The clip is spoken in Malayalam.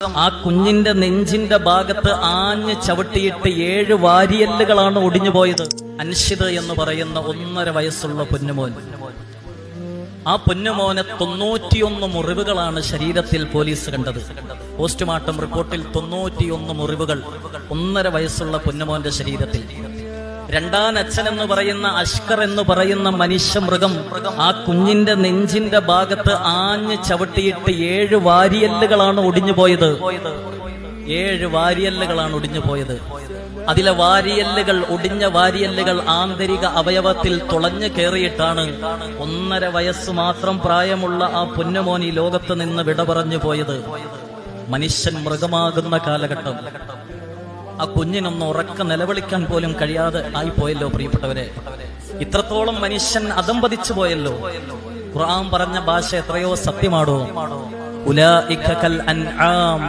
ആ കുഞ്ഞിന്റെ നെഞ്ചിന്റെ ഭാഗത്ത് ആഞ്ഞ് ചവിട്ടിയിട്ട് 7 വാരിയല്ലുകളാണ് ഒടിഞ്ഞു പോയത്. അൻഷിദ് എന്ന് പറയുന്ന 1.5 വയസ്സുള്ള പൊന്നുമോൻ. ആ പൊന്നുമോനെ 91 മുറിവുകളാണ് ശരീരത്തിൽ പോലീസ് കണ്ടത്. പോസ്റ്റ്മോർട്ടം റിപ്പോർട്ടിൽ 91 മുറിവുകൾ 1.5 വയസ്സുള്ള പൊന്നുമോന്റെ ശരീരത്തിൽ. രണ്ടാം അച്ഛൻ എന്ന് പറയുന്ന അഷ്കർ എന്ന് പറയുന്ന മനുഷ്യമൃഗം ആ കുഞ്ഞിന്റെ നെഞ്ചിന്റെ ഭാഗത്ത് ആഞ്ഞ് ചവിട്ടിയിട്ട് 7 വാരിയല്ലുകളാണ് ഒടിഞ്ഞു പോയത്. 7 വാരിയല്ലുകളാണ് ഒടിഞ്ഞു പോയത്. അതിലെ ഒടിഞ്ഞ വാരിയല്ലുകൾ ആന്തരിക അവയവത്തിൽ തുളഞ്ഞു കയറിയിട്ടാണ് 1.5 വയസ്സ് മാത്രം പ്രായമുള്ള ആ പൊന്നുമോൻ ഈ ലോകത്ത് നിന്ന് വിട പറഞ്ഞു പോയത്. മനുഷ്യൻ മൃഗമാകുന്ന കാലഘട്ടം. ആ കുഞ്ഞിനൊന്ന് ഉറക്ക നിലവിളിക്കാൻ പോലും കഴിയാതെ ആയിപ്പോയല്ലോ പ്രിയപ്പെട്ടവരെ. ഇത്രത്തോളം മനുഷ്യൻ അധംപതിച്ചു പോയല്ലോ. ഖുർആൻ പറഞ്ഞ ഭാഷ എത്രയോ സത്യമാടോ. ഉലൈക കൽ അൻആം